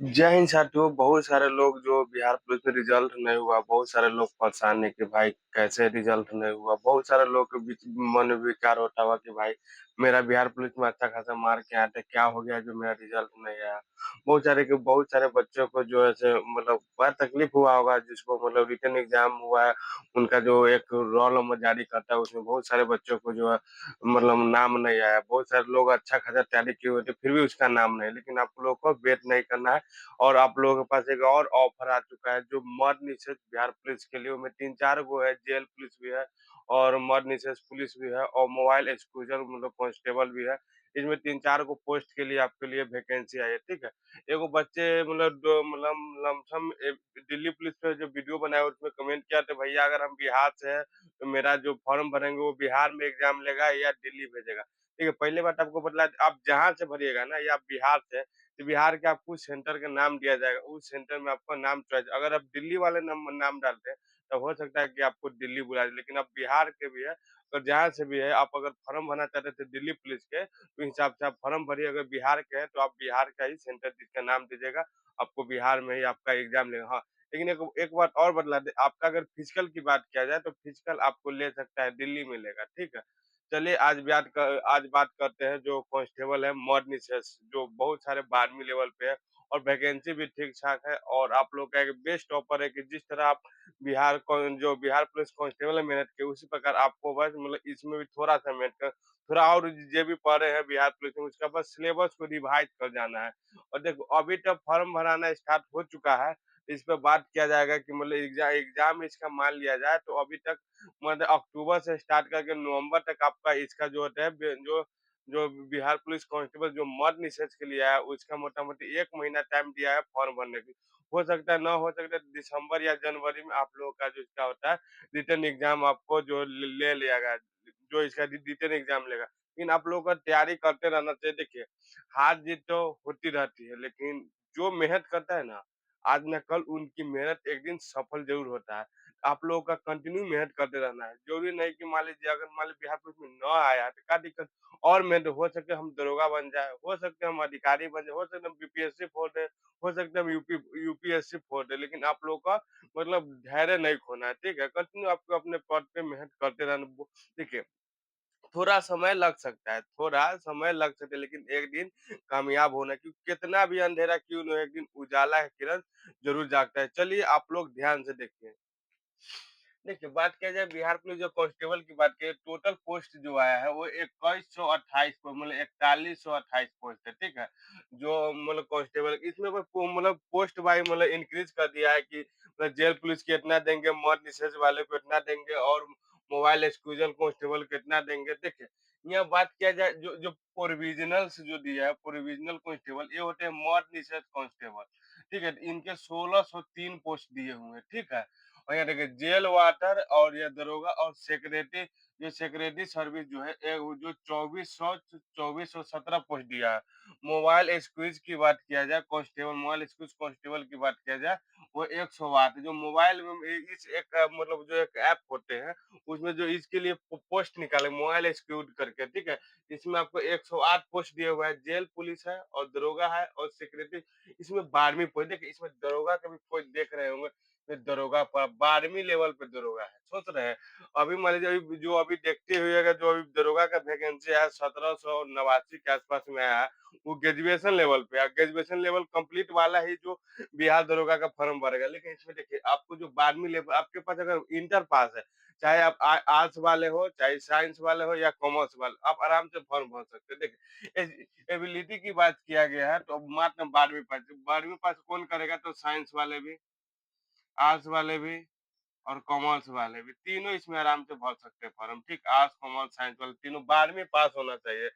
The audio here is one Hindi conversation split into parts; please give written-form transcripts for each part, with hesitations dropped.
जय हिंद साथियों, बहुत सारे लोग जो बिहार पुलिस में रिजल्ट नहीं हुआ, बहुत सारे लोग परेशान है कि भाई कैसे रिजल्ट नहीं हुआ। बहुत सारे लोग के बीच मन में विचार होता हुआ कि भाई मेरा बिहार पुलिस में अच्छा खासा मार्क आया था, क्या हो गया जो मेरा रिजल्ट नहीं आया। बहुत सारे बच्चों को जो है से मतलब बड़ा तकलीफ हुआ होगा, जिसको मतलब रिटन एग्जाम हुआ है, उनका जो एक रोल नंबर जारी करता है उसमें बहुत सारे बच्चों को जो है मतलब नाम नहीं आया। बहुत सारे लोग अच्छा खासा तैयारी किए हुए थे फिर भी उसका नाम नहीं। लेकिन आप लोगों को वेट नहीं करना है, और आप लोगों के पास एक और ऑफर आ चुका है जो मर्द निषेध बिहार पुलिस के लिए। उसमें 3-4 गो है, जेल पुलिस भी है और मर्द निषेध पुलिस भी है और मोबाइल एक्सक्यूजर मतलब कांस्टेबल भी है। इसमें 3-4 गो पोस्ट के लिए आपके लिए वैकेंसी आई है, ठीक है। एगो बच्चे मतलब लमसम दिल्ली पुलिस पे जो वीडियो बनाया उसमें कमेंट किया था, भैया अगर हम बिहार से है तो मेरा जो फॉर्म भरेंगे वो बिहार में एग्जाम लेगा या दिल्ली भेजेगा। ठीक है, पहले बात आपको बतला आप जहाँ से भरिएगा ना या आप बिहार से, तो बिहार के आपको सेंटर का नाम दिया जाएगा, उस सेंटर में आपका नाम चॉइस। अगर आप दिल्ली वाले नाम डालते हैं तो हो सकता है कि आपको दिल्ली बुला ले, लेकिन आप बिहार के भी है और जहाँ से भी है, आप अगर फॉर्म भरना चाहते थे दिल्ली पुलिस के तो हिसाब से आप फॉर्म भरिए। अगर बिहार के हैं तो आप बिहार का ही सेंटर जिसका नाम दीजिएगा, आपको बिहार में ही आपका एग्जाम लेगा। हाँ, लेकिन एक बात और बदला दे, आपका अगर फिजिकल की बात किया जाए तो फिजिकल आपको ले सकता है दिल्ली में लेगा, ठीक है। चलिए आज बात करते हैं जो कांस्टेबल है मॉडर्निसेस, जो बहुत सारे 12वीं लेवल पे है और वैकेंसी भी ठीक-ठाक है। और आप लोग का एक बेस्ट ऑफर है कि जिस तरह आप जो बिहार पुलिस कांस्टेबल में मेहनत किए, उसी प्रकार आपको बस मतलब इसमें भी थोड़ा-सा मेहनत कर, थोड़ा और जो भी पढ़ रहे हैं बिहार पुलिस में उसका बस सिलेबस को रिवाइज़ कर जाना है। और देखो अभी तक फॉर्म भराना स्टार्ट हो चुका है, इस पे बात किया जाएगा कि मतलब एग्ज़ाम इसका मान लिया जाए तो अभी तक मतलब अक्टूबर से स्टार्ट करके नवंबर तक आपका इसका जो होता है जो जो बिहार पुलिस कांस्टेबल जो मद निषेध के लिए है उसका मोटा-मोटी 1 महीना टाइम दिया है फॉर्म भरने की। हो सकता है ना, हो सकता है दिसंबर या जनवरी में आप लोगों का जो इसका होता है रिटन एग्ज़ाम आपको जो ले लिया गया, जो इसका रिटन एग्ज़ाम लेगा। लेकिन आप लोगों को तैयारी करते रहना चाहिए। देखिए, हार-जीत तो होती रहती है, लेकिन जो मेहनत करता है ना, आज ना कल उनकी मेहनत एक दिन सफल ज़रूर होता है। आप लोगों का कंटिन्यू मेहनत करते रहना है। ज़रूरी नहीं कि मान लीजिए अगर मान लीजिए बिहार पुलिस में ना आया तो क्या दिक्कत, और मेहनत हो सके हम दरोगा बन जाए, हो सकते हैं हम अधिकारी बन जाए, हो सकता है हम बीपीएससी फोड़ दें, हो सकता है हम यूपीएससी फोड़ दें, लेकिन आप लोगों का मतलब धैर्य नहीं खोना है, ठीक है? कंटिन्यू आपको अपने पद पे मेहनत करते रहना। देखिए, थोड़ा समय लग सकता है, थोड़ा समय लग सकता है, लेकिन एक दिन कामयाब होना, क्योंकि कितना भी अंधेरा क्यों न हो, एक दिन उजाला की किरण ज़रूर जागता है। चलिए आप लोग ध्यान से देखिए। देखिए, बात किया जाए बिहार पुलिस जो कांस्टेबल की बात करें, टोटल पोस्ट जो आया है वो 2128 को मतलब 4128 पोस्ट है, ठीक है? जो मतलब कांस्टेबल इसमें कोई मतलब पोस्ट वाइज़ मतलब इंक्रीज़ कर दिया है कि मतलब जेल पुलिस के इतना देंगे, मर्द निषेध वाले को इतना देंगे और मोबाइल एक्सक्यूज़ल कांस्टेबल को इतना देंगे। देखिए, यहाँ बात किया जाए जो जो प्रोविज़नल्स जो दिया है, प्रोविज़नल कांस्टेबल ये होते हैं मर्द निषेध कांस्टेबल, ठीक है? इनके 1603 पोस्ट दिए हुए हैं, ठीक है? और यहाँ देखिए जेल वार्डन और ये दरोगा और सेक्रेटरी, जो सेक्रेटरी सर्विस जो है वो जो 2417 पोस्ट दिया है। मोबाइल एक्सक्यूज की बात किया जाए, कांस्टेबल मोबाइल एक्सक्यूज कांस्टेबल की बात किया जाए, वो 108 जो मोबाइल में इस एक मतलब जो एक ऐप होते हैं उसमें जो इसके लिए पोस्ट निकाले मोबाइल एक्सक्यूज करके, ठीक है। इसमें आपको 108 पोस्ट दिए हुआ है, जेल पुलिस है और दरोगा है और सेक्रेटरी। इसमें 12वीं पोस्ट देखिए, इसमें दरोगा का भी पोस्ट देख रहे होंगे, फिर दरोगा पर 12वीं लेवल पे दरोगा है, सोच रहे हैं। अभी मान लीजिए अभी जो अभी देखते हुए जो अभी दरोगा का वैकेंसी आया 1789 के आसपास में आया है, वो ग्रेजुएशन लेवल पे है। ग्रेजुएशन लेवल कंप्लीट वाला ही जो बिहार दरोगा का फॉर्म भरेगा। लेकिन इसमें देखिए आपको जो 12वीं लेवल आपके पास अगर इंटर पास है, चाहे आप आर्ट्स वाले हो, चाहे साइंस वाले हो या कॉमर्स वाले, आप आराम से फॉर्म भर सकते हैं। देखिए एबिलिटी की बात किया गया है तो मात्र 12वीं पास कौन करेगा, तो साइंस वाले भी, आर्ट्स वाले भी और कॉमर्स वाले भी, तीनों इसमें आराम से भर सकते हैं फॉर्म, ठीक। आर्ट्स, कॉमर्स, साइंस वाले तीनों 12वीं पास होना चाहिए,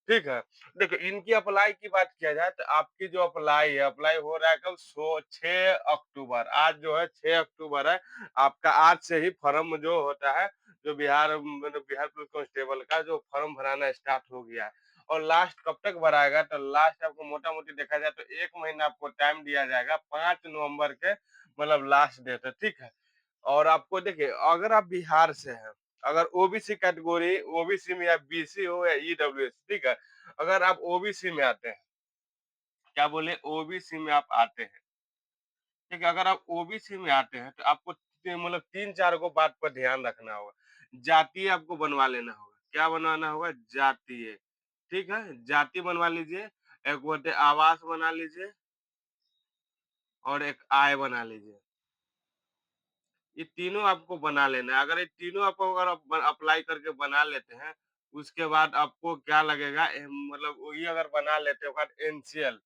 ठीक है। देखिए इनकी अप्लाई की बात किया जाए तो आपकी जो अप्लाई है, अप्लाई हो रहा है कब, 6 अक्टूबर। आज जो है 6 अक्टूबर है। आपका आज से ही फॉर्म जो होता है, जो बिहार मतलब बिहार पुलिस कांस्टेबल का जो फॉर्म भराना स्टार्ट हो गया है। और लास्ट कब तक भराएगा, तो लास्ट आपको मोटा मोटी देखा जाए तो 1 महीना आपको टाइम दिया जाएगा, 5 नवंबर के मतलब लास्ट डेट है, ठीक है। और आपको देखिए अगर आप बिहार से हैं, अगर ओबीसी कैटेगरी, ओबीसी में या बीसी हो या ईडब्ल्यूएस, ठीक है। अगर आप ओबीसी में आते हैं क्या बोले ओबीसी में आप आते हैं, ठीक है? अगर आप ओबीसी में आते हैं तो आपको मतलब 3-4 गो बात पर ध्यान रखना होगा। जातीय आपको बनवा लेना होगा। क्या बनवाना होगा? जातीय, ठीक है? जाति बनवा लीजिए, एक बोलते आवास बना लीजिए और एक आय बना लीजिए। ये तीनों आपको बना लेना है। अगर ये तीनों आपको अगर आप अप्लाई करके बना लेते हैं, उसके बाद आपको क्या लगेगा मतलब वही अगर बना लेते हो बाद एनसीएल,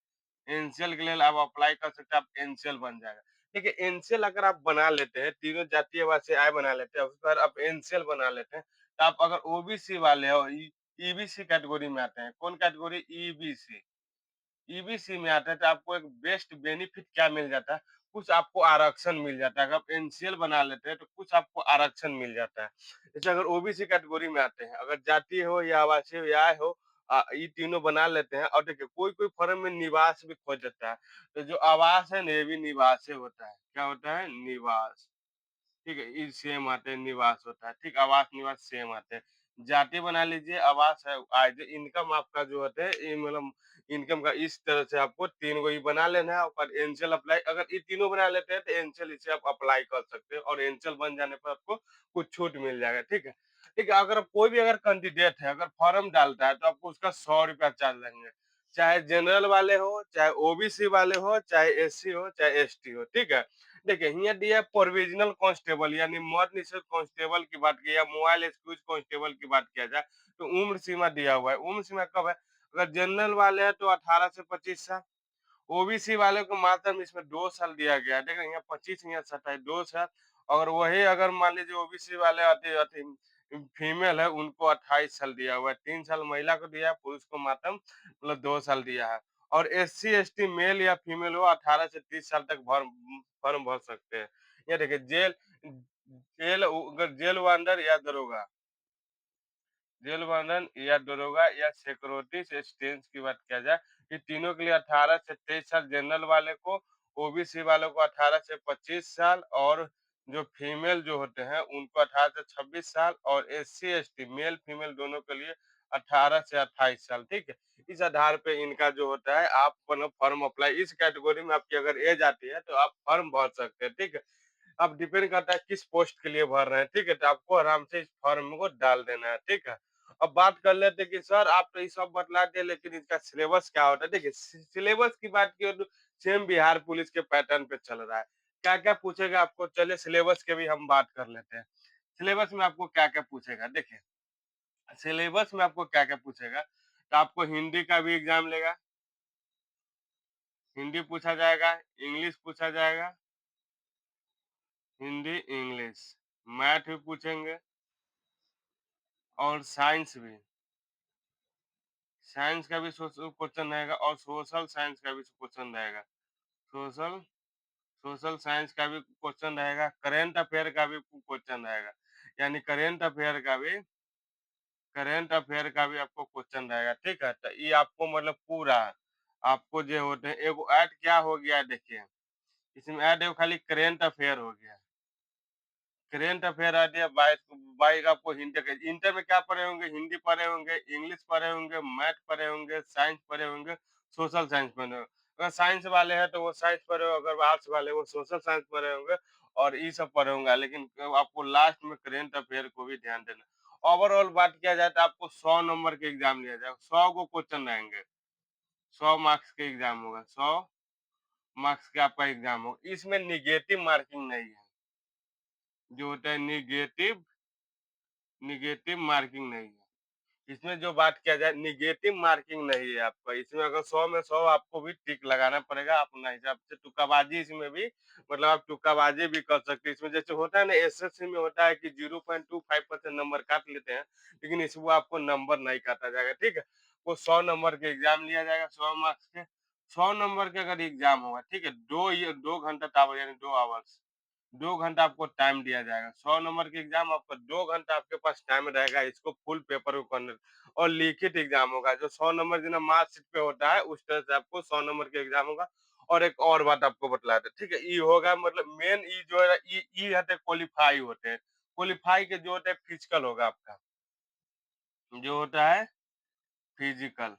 एनसीएल के लिए आप अप्लाई कर सकते हैं, आप एनसीएल बन जाएगा। देखिए एनसीएल अगर आप बना लेते हैं, तीनों जातीय आवास से आय बना लेते हैं, उसके बाद आप एनसीएल बना लेते हैं, तो आप अगर ओबीसी वाले हो, ईबीसी कैटेगरी में आते हैं। कौन कैटेगरी? ईबीसी। ईबीसी में आता है तो आपको एक बेस्ट बेनिफिट क्या मिल जाता है, कुछ आपको आरक्षण मिल जाता है। अगर आप एनसीएल बना लेते हैं तो कुछ आपको आरक्षण मिल जाता है। जैसे अगर ओबीसी कैटेगरी में आते हैं, अगर जातीय हो या आवासीय या आय हो, ये तीनों बना लेते हैं और देखिए कोई-कोई फॉर्म में निवास भी खोज देता है। तो जो आवास है ना ये भी निवास से होता है। क्या होता है? निवास। ठीक है, ये सेम आते हैं, निवास होता है, ठीक, आवास निवास सेम आते हैं। जाति बना लीजिए, आवास है, आय जो इनकम आपका जो होता है, ये मतलब इनकम का इस तरह से आपको 3 गो ही बना लेना है और एंशल अप्लाई अगर ये तीनों बना लेते हैं तो एंशल इसे आप अप्लाई कर सकते हैं और एंशल बन जाने पर आपको कुछ छूट मिल जाएगा, ठीक है? ठीक है, अगर कोई भी अगर कैंडिडेट है, अगर फॉर्म डालता है तो आपको उसका ₹100 चार्ज लगेंगे। चाहे जनरल वाले हो, चाहे ओबीसी वाले हो, चाहे एससी हो, चाहे एसटी हो, ठीक है? देखिए हियाँ दिया प्रोविजनल कांस्टेबल यानी मद्य निषेध कांस्टेबल की बात की या मोबाइल एक्सक्यूज कांस्टेबल की बात किया जाए तो उम्र सीमा दिया हुआ है। उम्र सीमा कब है? अगर जनरल वाले हैं तो 18 से 25 साल, ओबीसी वाले को मात्र इसमें 2 साल दिया गया है। देख रहे हैं यहाँ 25 यहाँ 27 2 साल और वही अगर मान लीजिए ओबीसी वाले अति अति फीमेल है उनको 28 साल दिया हुआ है। 3 साल महिला को दिया है, पुरुष को मात्र मतलब 2 साल दिया है। और एससी एसटी मेल या फीमेल हो 18 से 30 साल तक फॉर्म भर सकते हैं। ये देखिए जेल जेल अगर जेल वार्डन या दरोगा जेल वार्डन या दरोगा या सिक्योरिटी असिस्टेंट की बात किया जाए, ये तीनों के लिए 18 से 23 साल जनरल वाले को, ओबीसी वालों को 18 से 25 साल और जो फीमेल जो होते हैं उनको 18 से 26 साल और एससी एसटी मेल फीमेल दोनों के लिए 18 से 28 साल, ठीक है? इस आधार पे इनका जो होता है आप मतलब फॉर्म अप्लाई इस कैटेगरी में आपकी अगर एज आती है तो आप फॉर्म भर सकते हैं, ठीक है? अब डिपेंड करता है किस पोस्ट के लिए भर रहे हैं, ठीक है? तो आपको आराम से इस फॉर्म को डाल देना है, ठीक है? अब बात कर लेते हैं कि सर आप तो ये सब बतला दिए लेकिन इसका सिलेबस क्या होता है? देखिए सिलेबस की बात की तो सेम बिहार पुलिस के पैटर्न पे चल रहा है। क्या-क्या पूछेगा आपको चलिए सिलेबस की भी हम बात कर लेते हैं। सिलेबस में आपको क्या-क्या पूछेगा? देखिए, सिलेबस में आपको क्या-क्या पूछेगा? तो आपको हिंदी का भी एग्ज़ाम लेगा, हिंदी पूछा जाएगा, इंग्लिश पूछा जाएगा, हिंदी, इंग्लिश, मैथ भी पूछेंगे और साइंस भी। साइंस का भी क्वेश्चन रहेगा और सोशल साइंस का भी क्वेश्चन रहेगा। सोशल सोशल साइंस का भी क्वेश्चन रहेगा, करंट अफेयर का भी क्वेश्चन रहेगा। यानी करंट अफेयर का भी आपको क्वेश्चन रहेगा, ठीक है? तो ये आपको मतलब पूरा आपको जो होते हैं एगो ऐड क्या हो गया है देखिए, इसमें ऐड एगो खाली करंट अफेयर हो गया। करेंट अफेयर आ गया बाइक आपको इंटर में क्या पढ़े होंगे? हिंदी पढ़े होंगे, इंग्लिश पढ़े होंगे, मैथ पढ़े होंगे, साइंस पढ़े होंगे, सोशल साइंस पढ़े होंगे। अगर साइंस वाले हैं तो वो साइंस पढ़े होंगे, अगर आर्ट्स वाले वो सोशल साइंस पढ़े होंगे और ये सब पढ़े होंगे। लेकिन आपको लास्ट में करेंट अफेयर को भी ध्यान देना। ओवरऑल बात किया जाए तो आपको 100 नंबर के एग्जाम लिया जाएगा। 100 को क्वेश्चन रहेंगे, 100 मार्क्स के एग्जाम होगा, 100 मार्क्स का आपका एग्जाम होगा। इसमें निगेटिव मार्किंग नहीं है। जो होता है निगेटिव मार्किंग नहीं है। इसमें जो बात किया जाए निगेटिव मार्किंग नहीं है आपका। इसमें अगर 100 में 100 आपको भी टिक लगाना पड़ेगा अपना हिसाब से। तुक्काबाजी इसमें भी मतलब आप तुक्काबाजी भी कर सकते हैं। इसमें जैसे होता है ना एसएससी में होता है कि 0.25% नंबर काट लेते हैं, लेकिन इसमें आपको नंबर नहीं काटा जाएगा, ठीक है? वो 100 नंबर के एग्ज़ाम लिया जाएगा 100 मार्क्स के। 100 नंबर के अगर एग्ज़ाम होगा, ठीक है? 2 घंटा टावर यानी 2 आवर्स 2 घंटा आपको टाइम दिया जाएगा। 100 नंबर के एग्ज़ाम आपका 2 घंटा आपके पास टाइम रहेगा इसको फुल पेपर को करने और लिखित एग्ज़ाम होगा। जो 100 नंबर जितना मार्कशीट पे होता है उस तरह से आपको 100 नंबर के एग्ज़ाम होगा। और एक और बात आपको बतला दें, ठीक है? ये होगा मतलब मेन ये जो है ये होते हैं क्वालीफाई होते हैं। क्वालीफाई के जो होते हैं फिजिकल होगा आपका, जो होता है फिजिकल।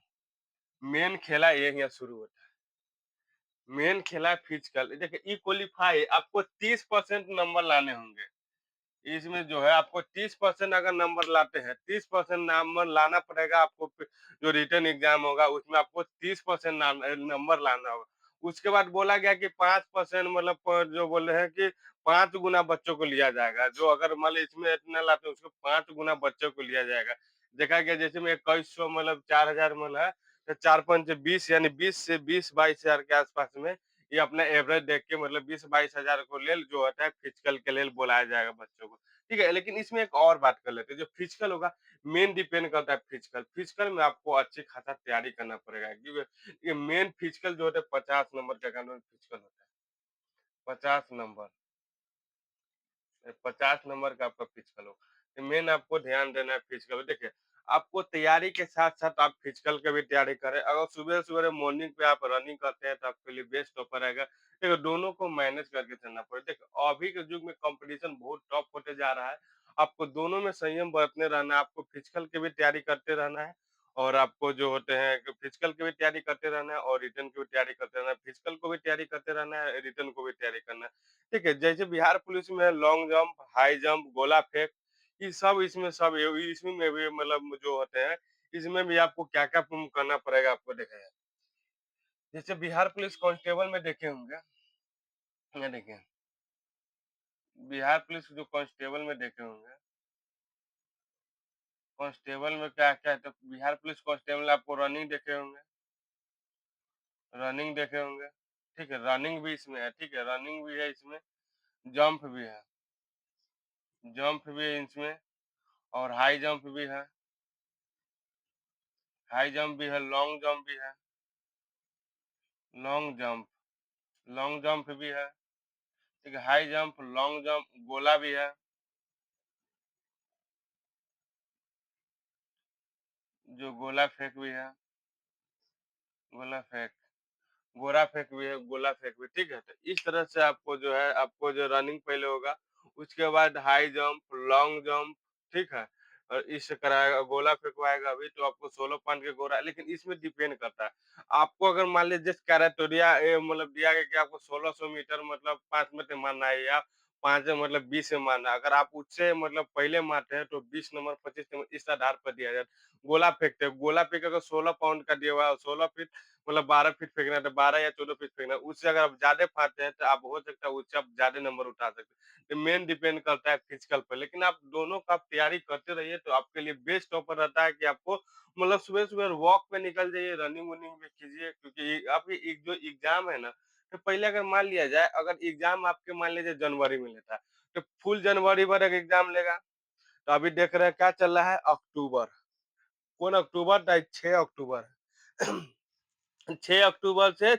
मेन खेला ये यहाँ शुरू होता है। मेन खेला है फिजिकल। देखिए, ई क्वालीफाई आपको 30% नंबर लाने होंगे। इसमें जो है आपको 30% अगर नंबर लाते हैं, 30% नंबर लाना पड़ेगा आपको। जो रिटन एग्जाम होगा उसमें आपको 30% नंबर लाना होगा। उसके बाद बोला गया कि 5% मतलब जो बोल रहे हैं कि 5 गुना बच्चों को लिया जाएगा। जो अगर मान लीजिए इसमें इतना लाते हैं उसको 5 गुना बच्चों को लिया जाएगा। देखा गया जैसे में 2100 मतलब 4000 मतलब है, तो 4 पंचे 20 यानी 20 से 20-22 हजार के आसपास में ये अपना एवरेज देख के मतलब 20-22 हजार को लेल जो होता है फिजिकल के लिए बुलाया जाएगा बच्चों को। ठीक है, लेकिन इसमें एक और बात कर लेते हैं, जो फिजिकल होगा, मेन डिपेंड करता है फिजिकल। फिजिकल में आपको अच्छी खासा तैयारी करना पड़ेगा क्योंकि ये मेन फिजिकल जो होता है 50 नंबर का कानून फिजिकल होता है। 50 नंबर 50 नंबर का आपका फिजिकल हो। तो मेन आपको ध्यान देना है फिजिकल पे। देखिए, आपको तैयारी के साथ-साथ आप फिजिकल की भी तैयारी करें। अगर सुबह-सुबह मॉर्निंग पे आप रनिंग करते हैं तो आपके लिए बेस्ट ऑफर रहेगा। देखिए, दोनों को मैनेज करके चलना पड़ेगा। देखिए, अभी के युग में कॉम्पिटिशन बहुत टफ होते जा रहा है। आपको दोनों में संयम बरतने रहना है। आपको फिजिकल की भी तैयारी करते रहना है और आपको जो होते हैं कि फिजिकल की भी तैयारी करते रहना है और रिटन की भी तैयारी करते रहना है। फिजिकल को भी तैयारी करते रहना है, रिटन को भी तैयारी करना है। ठीक है, जैसे बिहार पुलिस में लॉन्ग जंप, हाई जंप, गोला फेंक, ये सब इसमें सब इसमें में भी मतलब जो होते हैं, इसमें भी आपको क्या-क्या करना पड़ेगा आपको देखा जाए। जैसे बिहार पुलिस कांस्टेबल में देखे होंगे, ये देखिए, बिहार पुलिस जो कांस्टेबल में देखे होंगे, कांस्टेबल में क्या-क्या है तो बिहार पुलिस कांस्टेबल में आपको रनिंग देखे होंगे, रनिंग देखे होंगे, ठीक है, रनिंग भी इसमें है, ठीक है, रनिंग भी है इसमें, जंप भी है, जंप भी है इसमें और हाई जंप भी है, हाई जंप भी है, लॉन्ग जंप भी है, लॉन्ग जंप। लॉन्ग जंप भी है, ठीक है, हाई जंप, लॉन्ग जंप, गोला भी है, जो गोला फेंक भी है, गोला फेंक, गोला फेंक भी है, गोला फेंक भी, ठीक है? तो इस तरह से आपको जो है, आपको जो रनिंग पहले होगा, उसके बाद हाई जंप, लॉन्ग जंप, ठीक है? और इससे कराएगा, गोला फेंकवाएगा अभी तो आपको 16 पॉइंट के गोला, लेकिन इसमें डिपेंड करता है। आपको अगर मान लीजिए जिस क्राइटेरिया मतलब दिया गया कि आपको 1600 मीटर मतलब 5 मिनट में मारना है या 5 मतलब 20 में मारना है। अगर आप उससे मतलब पहले मारते हैं तो 20 नंबर, 25 नंबर इस आधार पर दिया जाता है। गोला फेंकते हैं, गोला फेंक अगर 16 पाउंड का दिया हुआ है, 16 फीट मतलब 12 फीट फेंकना है तो 12 या 14 फीट फेंकना है। उससे अगर आप ज़्यादा फाड़ते हैं तो आप हो सकता है उससे आप ज़्यादा नंबर उठा सकते हैं। ये मेन डिपेंड करता है फिजिकल पर। लेकिन आप दोनों का आप तैयारी करते रहिए तो आपके लिए बेस्ट ऑफर रहता है कि आपको मतलब सुबह-सुबह वॉक पे निकल जाइए, रनिंग-वनिंग भी कीजिए क्योंकि आपकी एक जो एग्ज़ाम है ना, तो पहले अगर मान लिया जाए अगर एग्ज़ाम आपके मान लीजिए जनवरी में लेता है, तो फुल जनवरी भर एक एग्ज़ाम लेगा। तो अभी देख रहे हैं क्या चल रहा है अक्टूबर। कौन अक्टूबर? 6 अक्टूबर। 6 अक्टूबर से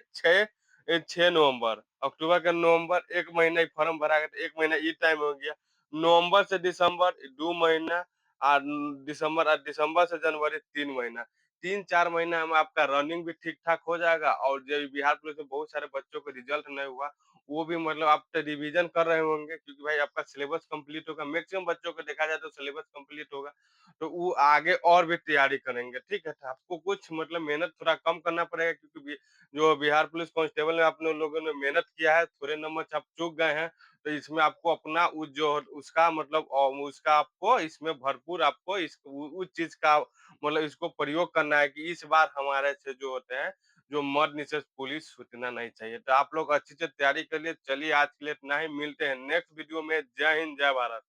6 नवंबर, अक्टूबर का नवंबर 1 महीना ही फॉर्म भरा गया था, 1 महीना ये टाइम हो गया। नवंबर से दिसंबर 2 महीना और दिसंबर से जनवरी 3 महीना। 3-4 महीना में आपका रनिंग भी ठीक-ठाक हो जाएगा और जो बिहार पुलिस में बहुत सारे बच्चों को रिजल्ट नहीं हुआ, वो भी मतलब आप तो रिवीजन कर रहे होंगे क्योंकि भाई आपका सिलेबस कंप्लीट होगा। मैक्सिमम बच्चों को देखा जाए तो सिलेबस कंप्लीट होगा। तो वो आगे और भी तैयारी करेंगे, ठीक है? तो आपको कुछ मतलब मेहनत थोड़ा कम करना पड़ेगा क्योंकि जो बिहार पुलिस कांस्टेबल में आप लोगों ने मेहनत किया है, थोड़े नंबर से आप चूक गए हैं, तो इसमें आपको अपना उ जो उसका मतलब उसका आपको इसमें भरपूर आपको उस चीज़ का मतलब इसको प्रयोग करना है कि इस बार हमारे से जो होते हैं, जो मद्यनिषेध पुलिस छूटना नहीं चाहिए। तो आप लोग अच्छे से तैयारी करिए। चलिए आज के लिए इतना ही, मिलते हैं नेक्स्ट वीडियो में। जय हिंद, जय भारत।